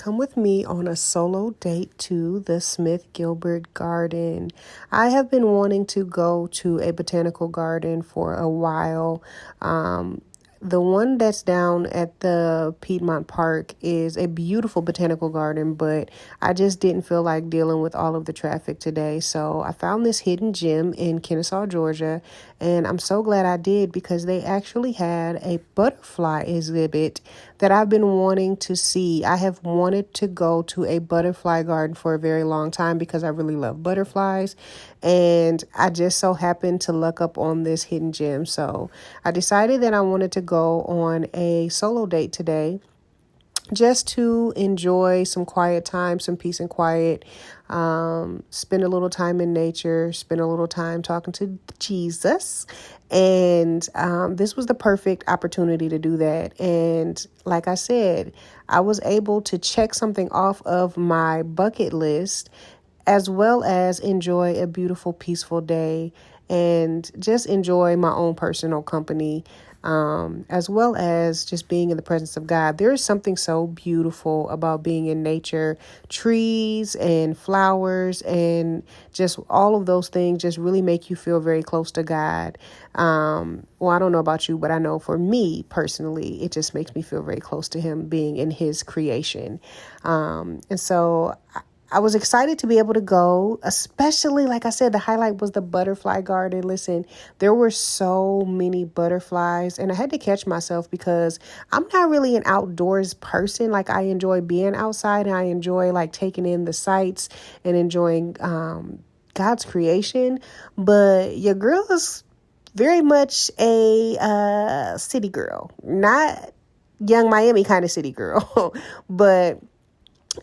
come with me on a solo date to the Smith Gilbert Garden. I have been wanting to go to a botanical garden for a while. The one that's down at the Piedmont Park is a beautiful botanical garden, but I just didn't feel like dealing with all of the traffic today. So I found this hidden gem in Kennesaw, Georgia, and I'm so glad I did because they actually had a butterfly exhibit that I've been wanting to see. I have wanted to go to a butterfly garden for a very long time because I really love butterflies, and I just so happened to luck up on this hidden gem. So I decided that I wanted to go on a solo date today just to enjoy some quiet time, some peace and quiet, spend a little time in nature, spend a little time talking to Jesus. And this was the perfect opportunity to do that. And like I said, I was able to check something off of my bucket list as well as enjoy a beautiful, peaceful day and just enjoy my own personal company, as well as just being in the presence of God. There is something so beautiful about being in nature, trees and flowers and just all of those things just really make you feel very close to God. Well, I don't know about you, but I know for me personally, it just makes me feel very close to Him being in His creation. And so I was excited to be able to go, especially, like I said, the highlight was the butterfly garden. Listen, there were so many butterflies, and I had to catch myself because I'm not really an outdoors person. Like, I enjoy being outside, and I enjoy like taking in the sights and enjoying God's creation. But your girl is very much a city girl, not young Miami kind of city girl, but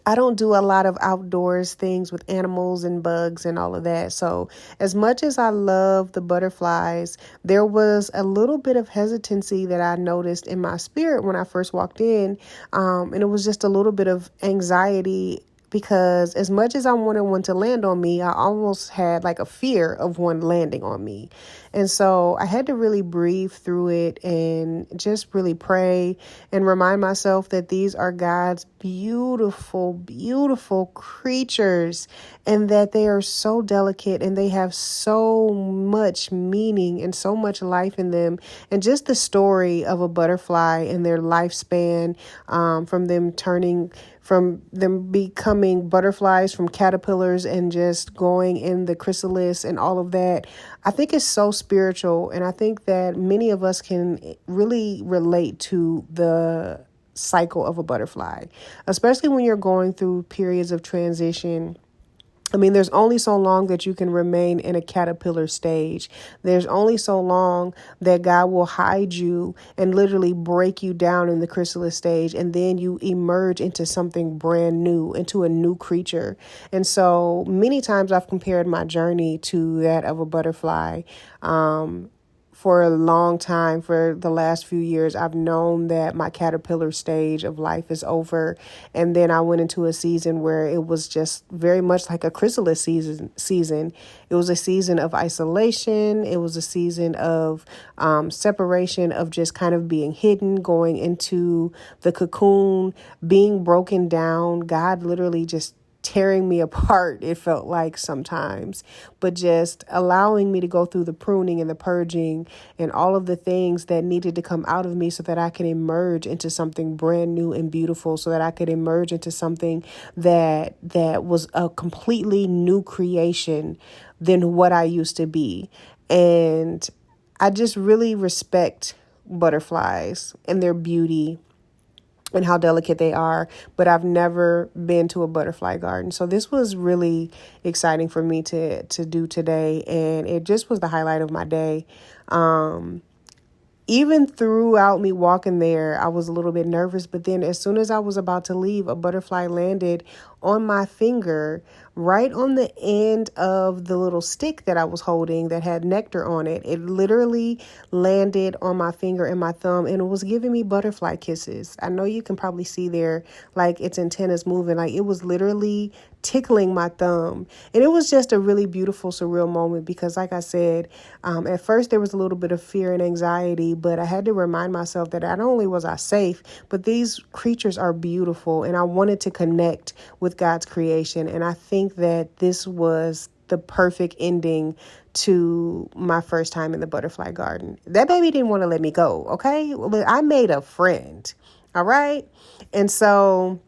I don't do a lot of outdoors things with animals and bugs and all of that. So as much as I love the butterflies, there was a little bit of hesitancy that I noticed in my spirit when I first walked in. And it was just a little bit of anxiety because as much as I wanted one to land on me, I almost had like a fear of one landing on me. And so I had to really breathe through it and just really pray and remind myself that these are God's beautiful, beautiful creatures and that they are so delicate and they have so much meaning and so much life in them. And just the story of a butterfly and their lifespan, from them becoming butterflies, from caterpillars and just going in the chrysalis and all of that. I think it's so spiritual. And I think that many of us can really relate to the cycle of a butterfly, especially when you're going through periods of transition. I mean, there's only so long that you can remain in a caterpillar stage. There's only so long that God will hide you and literally break you down in the chrysalis stage. And then you emerge into something brand new, into a new creature. And so many times I've compared my journey to that of a butterfly. For a long time, for the last few years, I've known that my caterpillar stage of life is over. And then I went into a season where it was just very much like a chrysalis season. It was a season of isolation. It was a season of separation, of just kind of being hidden, going into the cocoon, being broken down. God literally just tearing me apart, it felt like sometimes, but just allowing me to go through the pruning and the purging and all of the things that needed to come out of me so that I could emerge into something brand new and beautiful, so that I could emerge into something that was a completely new creation than what I used to be. And I just really respect butterflies and their beauty and how delicate they are, but I've never been to a butterfly garden. So this was really exciting for me to do today, and it just was the highlight of my day. Even throughout me walking there, I was a little bit nervous, but then as soon as I was about to leave, a butterfly landed on my finger, right on the end of the little stick that I was holding that had nectar on it. It literally landed on my finger and my thumb, and it was giving me butterfly kisses. I know you can probably see there, like its antennas moving. Like, it was literally tickling my thumb. And it was just a really beautiful, surreal moment because, like I said, at first there was a little bit of fear and anxiety, but I had to remind myself that not only was I safe, but these creatures are beautiful, and I wanted to connect with God's creation. And I think that this was the perfect ending to my first time in the butterfly garden. That baby didn't want to let me go, okay? I made a friend, all right? And so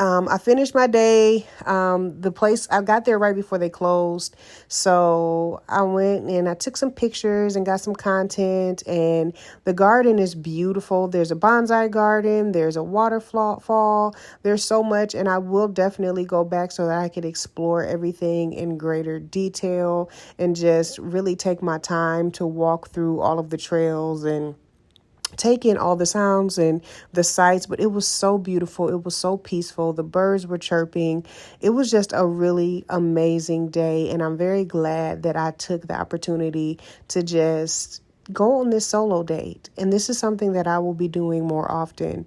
I finished my day. The place, I got there right before they closed. So I went and I took some pictures and got some content, and the garden is beautiful. There's a bonsai garden. There's a waterfall. There's so much, and I will definitely go back so that I could explore everything in greater detail and just really take my time to walk through all of the trails and take in all the sounds and the sights. But it was so beautiful. It was so peaceful. The birds were chirping. It was just a really amazing day. And I'm very glad that I took the opportunity to just go on this solo date. And this is something that I will be doing more often.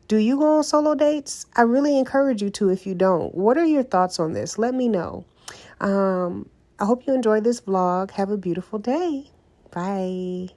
Do you go on solo dates? I really encourage you to if you don't. What are your thoughts on this? Let me know. I hope you enjoyed this vlog. Have a beautiful day. Bye.